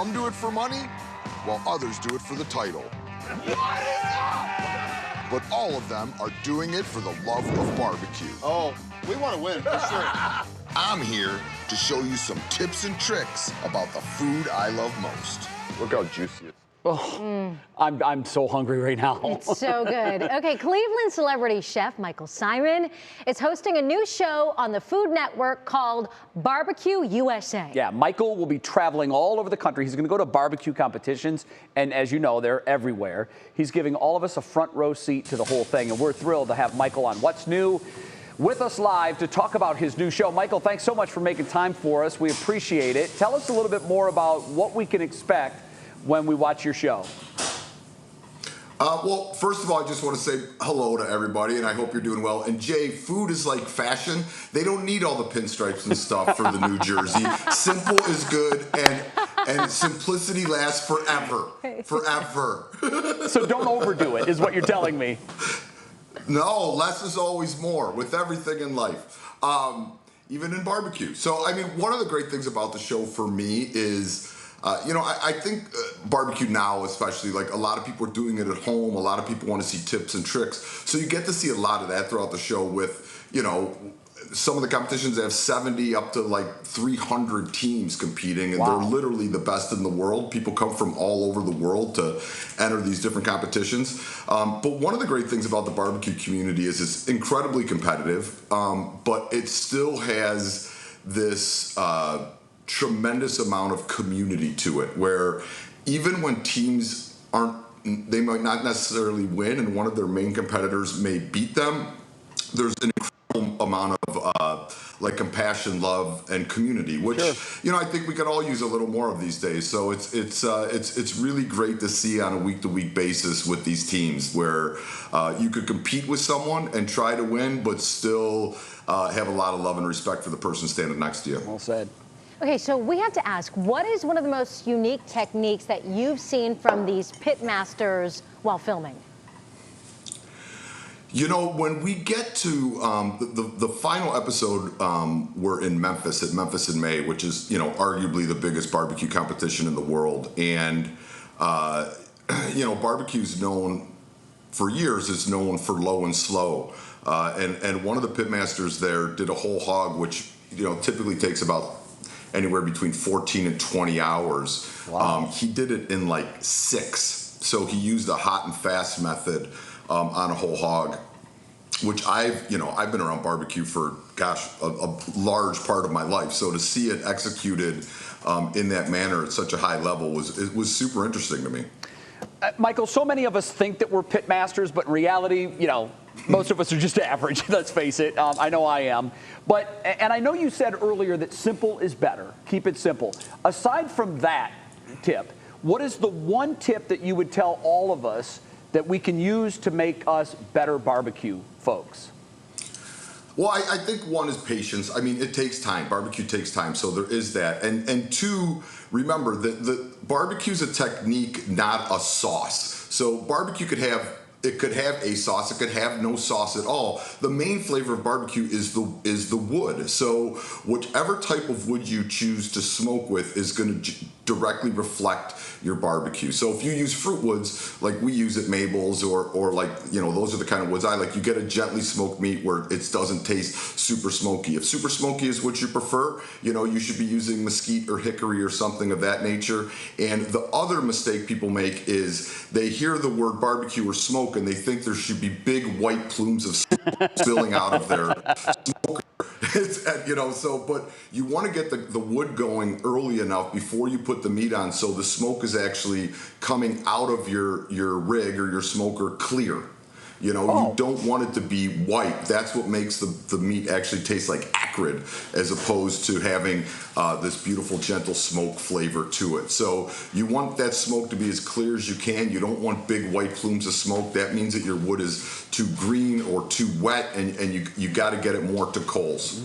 Some do it for money, while others do it for the title. What is up? But all of them are doing it for the love of barbecue. Oh, we want to win, for sure. I'm here to show you some tips and tricks about the food I love most. Look how juicy it is. Oh, I'm so hungry right now. It's so good. Okay, Cleveland celebrity chef Michael Symon is hosting a new show on the Food Network called BBQ USA. Yeah, Michael will be traveling all over the country. He's going to go to barbecue competitions, and as you know, they're everywhere. He's giving all of us a front row seat to the whole thing, and we're thrilled to have Michael on What's New with us live to talk about his new show. Michael, thanks so much for making time for us. We appreciate it. Tell us a little bit more about what we can expect when we watch your show. Well, first of all, I just want to say hello to everybody, and I hope you're doing well. And Jay, food is like fashion. They don't need all the pinstripes and stuff for the new jersey. Simple is good, and simplicity lasts forever. Forever. So don't overdo it, is what you're telling me. No, less is always more with everything in life, even in barbecue. So, I mean, one of the great things about the show for me is, I think barbecue now, especially, like a lot of people are doing it at home. A lot of people want to see tips and tricks. So you get to see a lot of that throughout the show with, some of the competitions have 70 up to like 300 teams competing, and they're literally the best in the world. People come from all over the world to enter these different competitions. But one of the great things about the barbecue community is it's incredibly competitive, but it still has this tremendous amount of community to it, where even when teams they might not necessarily win and one of their main competitors may beat them, there's an incredible amount of like compassion, love, and community, which I think we could all use a little more of these days. So it's really great to see on a week-to-week basis with these teams where you could compete with someone and try to win, but still have a lot of love and respect for the person standing next to you. Well said. Okay, so we have to ask, what is one of the most unique techniques that you've seen from these pit masters while filming? When we get to the final episode, we're in Memphis, at Memphis in May, which is, arguably the biggest barbecue competition in the world. And, barbecue's known for years, it's known for low and slow. And one of the pit masters there did a whole hog, which, typically takes about anywhere between 14 and 20 hours. Wow. He did it in like 6. So he used a hot and fast method on a whole hog, which I've been around barbecue for, a large part of my life. So to see it executed in that manner at such a high level was super interesting to me. Michael, so many of us think that we're pit masters, but in reality, most of us are just average, let's face it. I know I am. And I know you said earlier that simple is better. Keep it simple. Aside from that tip, what is the one tip that you would tell all of us that we can use to make us better barbecue folks? Well, I think one is patience. I mean, it takes time. Barbecue takes time, so there is that. And two, remember that the barbecue's a technique, not a sauce. So barbecue could have a sauce, it could have no sauce at all. The main flavor of barbecue is the wood. So whichever type of wood you choose to smoke with is going to directly reflect your barbecue. So if you use fruit woods like we use at Mabel's, or like, those are the kind of woods I like, you get a gently smoked meat where it doesn't taste super smoky. If super smoky is what you prefer, you should be using mesquite or hickory or something of that nature. And the other mistake people make is they hear the word barbecue or smoke and they think there should be big white plumes of smoke spilling out of their smoker. But you want to get the wood going early enough before you put the meat on, so the smoke is actually coming out of your rig or your smoker clear. You don't want it to be white. That's what makes the meat actually taste like acrid, as opposed to having this beautiful, gentle smoke flavor to it. So you want that smoke to be as clear as you can. You don't want big white plumes of smoke. That means that your wood is too green or too wet, and you got to get it more to coals.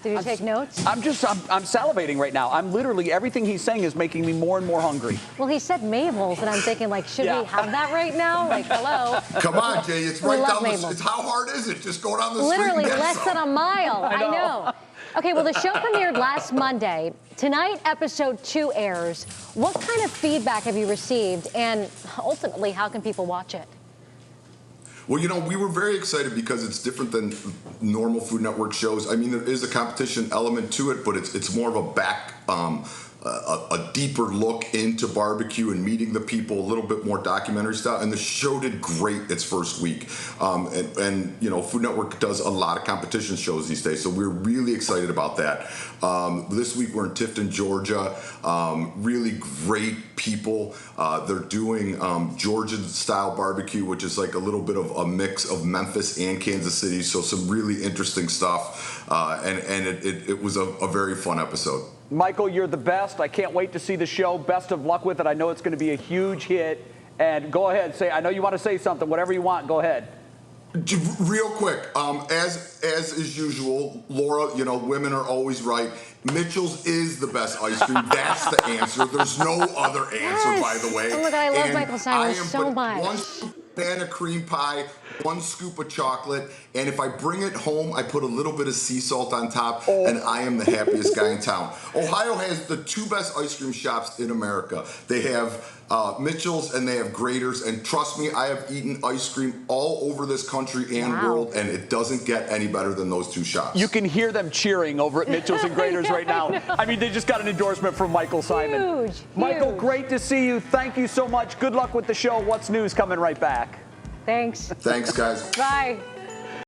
Did you take notes? I'm salivating right now. I'm literally, everything he's saying is making me more and more hungry. Well, he said Mabel's, and I'm thinking, should we have that right now? Hello. Come on, Jay, it's right down Mabel's. How hard is it? Just go down the street. Literally less than a mile. I know. Okay, well, the show premiered last Monday. Tonight, episode 2 airs. What kind of feedback have you received? And ultimately, how can people watch it? Well, we were very excited because it's different than normal Food Network shows. I mean, there is a competition element to it, but it's more of a deeper look into barbecue and meeting the people, a little bit more documentary style. And the show did great its first week. And Food Network does a lot of competition shows these days, so we're really excited about that. This week we're in Tifton, Georgia. Really great people. They're doing Georgian-style barbecue, which is like a little bit of a mix of Memphis and Kansas City, so some really interesting stuff. And it was a very fun episode. Michael, you're the best. I can't wait to see the show. Best of luck with it. I know it's going to be a huge hit. And go ahead, I know you want to say something. Whatever you want, go ahead. Real quick, as is usual, Laura, women are always right. Mitchell's is the best ice cream. That's the answer. There's no other answer, by the way. Oh my God, I love Michael Symon so much. One banana cream pie, 1 scoop of chocolate, and if I bring it home, I put a little bit of sea salt on top, and I am the happiest guy in town. Ohio has the 2 best ice cream shops in America. They have Mitchell's and they have Grater's, and trust me, I have eaten ice cream all over this country and world, and it doesn't get any better than those 2 shops. You can hear them cheering over at Mitchell's and Grater's right now. I mean, they just got an endorsement from Michael Symon. Huge. Michael, great to see you. Thank you so much. Good luck with the show. What's News coming right back. Thanks. Thanks, guys. Bye.